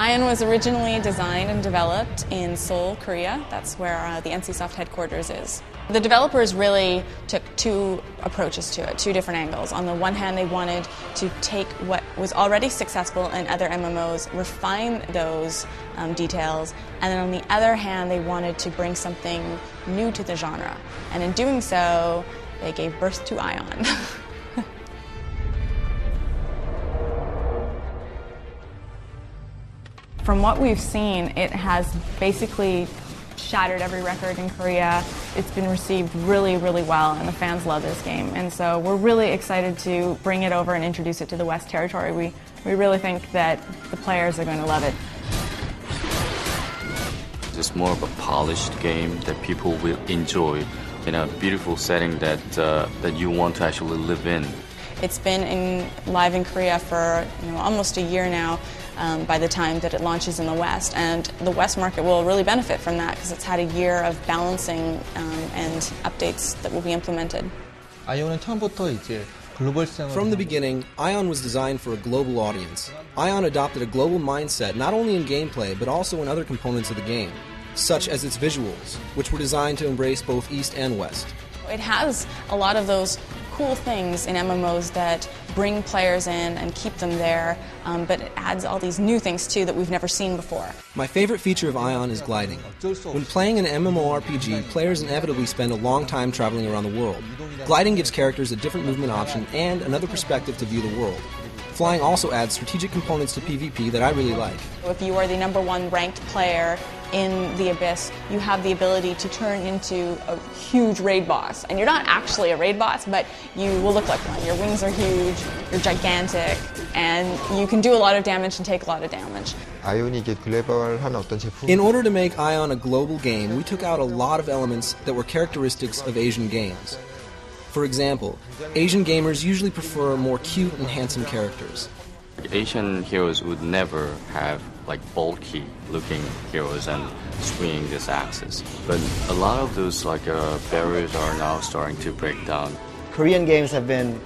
Aion was originally designed and developed in Seoul, Korea. That's where the NCSoft headquarters is. The developers really took two approaches to it, two different angles. On the one hand, they wanted to take what was already successful in other MMOs, refine those details, and then on the other hand, they wanted to bring something new to the genre. And in doing so, they gave birth to Aion. From what we've seen, it has basically shattered every record in Korea. It's been received really, really well, and the fans love this game. And so we're really excited to bring it over and introduce it to the West Territory. We really think that the players are going to love it. It's more of a polished game that people will enjoy in a beautiful setting that you want to actually live in. It's been live in Korea for almost a year now. By the time that it launches in the West, and the West market will really benefit from that because it's had a year of balancing and updates that will be implemented. From the beginning, Aion was designed for a global audience. Aion adopted a global mindset not only in gameplay but also in other components of the game, such as its visuals, which were designed to embrace both East and West. It has a lot of those cool things in MMOs that bring players in and keep them there, but it adds all these new things too that we've never seen before. My favorite feature of Aion is gliding. When playing an MMORPG, players inevitably spend a long time traveling around the world. Gliding gives characters a different movement option and another perspective to view the world. Flying also adds strategic components to PvP that I really like. If you are the #1 ranked player in the Abyss, you have the ability to turn into a huge raid boss. And you're not actually a raid boss, but you will look like one. Your wings are huge, you're gigantic, and you can do a lot of damage and take a lot of damage. In order to make Aion a global game, we took out a lot of elements that were characteristics of Asian games. For example, Asian gamers usually prefer more cute and handsome characters. Asian heroes would never have bulky looking heroes and swinging this axis. But a lot of those barriers are now starting to break down. Korean games have been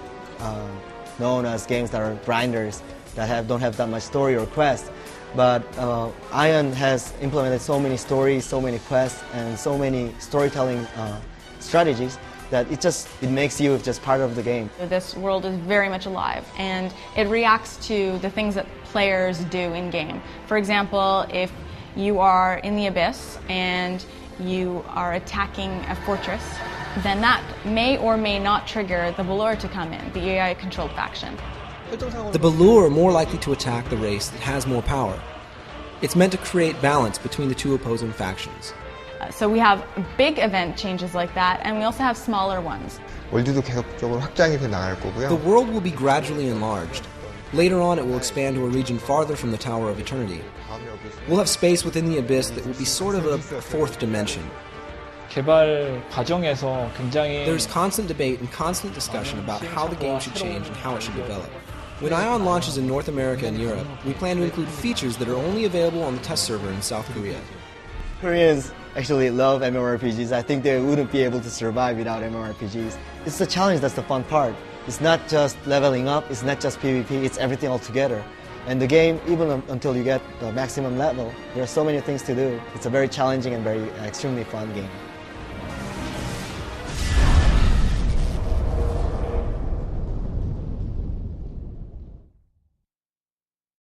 known as games that are grinders, that don't have that much story or quest. But Aion has implemented so many stories, so many quests, and so many storytelling strategies that it makes you just part of the game. This world is very much alive, and it reacts to the things that players do in-game. For example, if you are in the Abyss and you are attacking a fortress, then that may or may not trigger the Balor to come in, the AI-controlled faction. The Balor are more likely to attack the race that has more power. It's meant to create balance between the two opposing factions. So we have big event changes like that, and we also have smaller ones. The world will be gradually enlarged. Later on, it will expand to a region farther from the Tower of Eternity. We'll have space within the Abyss that will be sort of a fourth dimension. There's constant debate and constant discussion about how the game should change and how it should develop. When Aion launches in North America and Europe, we plan to include features that are only available on the test server in South Korea. Koreans actually love MMORPGs. I think they wouldn't be able to survive without MMORPGs. It's the challenge that's the fun part. It's not just leveling up, it's not just PvP, it's everything all together. And the game, even until you get the maximum level, there are so many things to do. It's a very challenging and very extremely fun game.